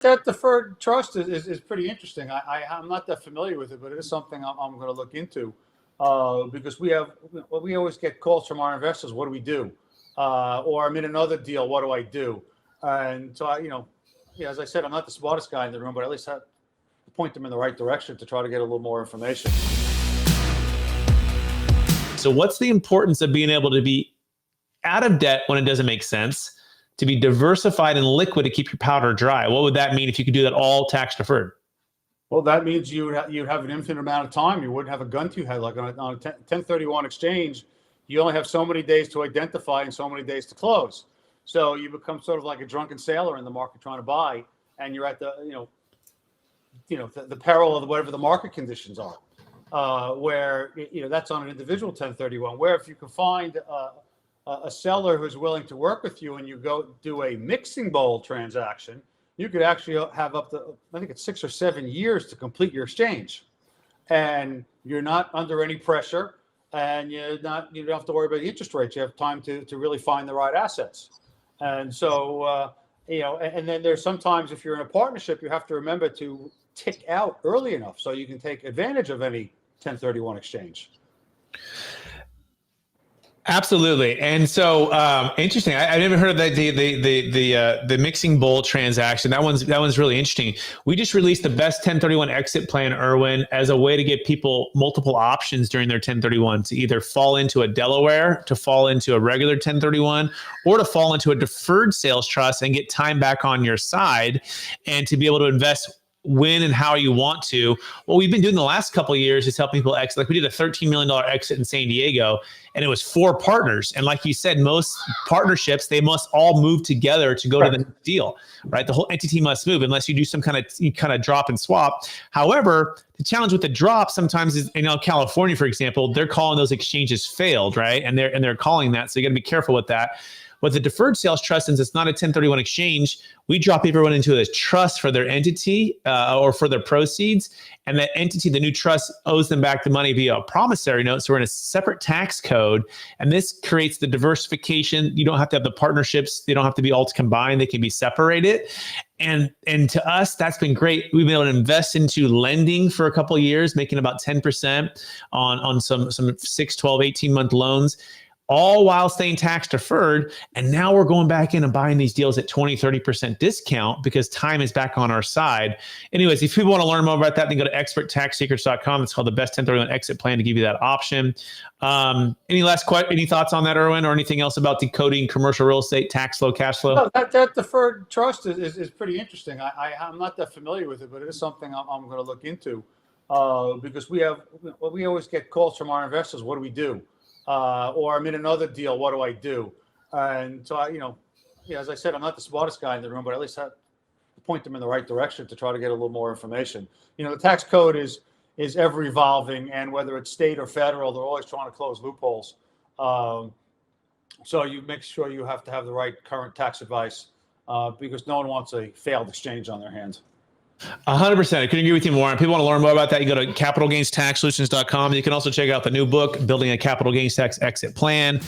That deferred trust is pretty interesting. I'm not that familiar with it, but it is something I'm going to look into because we always get calls from our investors. What do we do? Or I'm in another deal. What do I do? And so as I said, I'm not the smartest guy in the room, but at least I point them in the right direction to try to get a little more information. So what's the importance of being able to be out of debt when it doesn't make sense, to be diversified and liquid to keep your powder dry? What would that mean if you could do that all tax deferred? Well, that means you'd have an infinite amount of time. You wouldn't have a gun to your head. Like on a 1031 exchange, you only have so many days to identify and so many days to close. So you become sort of like a drunken sailor in the market trying to buy, and you're at the the peril of whatever the market conditions are. Where that's on an individual 1031. Where if you can find a seller who's willing to work with you and you go do a mixing bowl transaction, you could actually have up to, I think it's 6 or 7 years to complete your exchange. And you're not under any pressure, and you don't have to worry about the interest rates. You have time to really find the right assets. And so, and then there's sometimes if you're in a partnership, you have to remember to tick out early enough so you can take advantage of any 1031 exchange. Absolutely. And so interesting. I never heard of that, the mixing bowl transaction. That one's really interesting. We just released the best 1031 exit plan, Irwin, as a way to give people multiple options during their 1031 to either fall into a Delaware, to fall into a regular 1031, or to fall into a deferred sales trust and get time back on your side, and to be able to invest when and how you want to. What we've been doing the last couple of years is helping people exit. Like we did a $13 million exit in San Diego, and it was 4 partners. And like you said, most partnerships, they must all move together to go to the next deal, right? The whole entity must move unless you do some kind of drop and swap. However, the challenge with the drop sometimes is, California, for example, they're calling those exchanges failed, right? And they're calling that. So you got to be careful with that. With the deferred sales trust, since it's not a 1031 exchange, we drop everyone into a trust for their entity or for their proceeds. And that entity, the new trust, owes them back the money via a promissory note. So we're in a separate tax code. And this creates the diversification. You don't have to have the partnerships. They don't have to be all combined. They can be separated. And to us, that's been great. We've been able to invest into lending for a couple of years, making about 10% on some 6, 12, 18-month loans, all while staying tax deferred. And now we're going back in and buying these deals at 20, 30% discount because time is back on our side. Anyways, if people want to learn more about that, then go to experttaxsecrets.com. It's called the best 1031 exit plan to give you that option. Any thoughts on that, Irwin, or anything else about decoding commercial real estate, tax flow, cash flow? No, that deferred trust is pretty interesting. I'm not that familiar with it, but it is something I'm going to look into because we always get calls from our investors. What do we do? Or I'm in another deal. What do I do? And so as I said, I'm not the smartest guy in the room, but at least I point them in the right direction to try to get a little more information. The tax code is ever evolving, and whether it's state or federal, they're always trying to close loopholes. So you make sure you have to have the right current tax advice because no one wants a failed exchange on their hands. 100%. I couldn't agree with you more. And people want to learn more about that, you go to capitalgainstaxsolutions.com. You can also check out the new book, Building a Capital Gains Tax Exit Plan.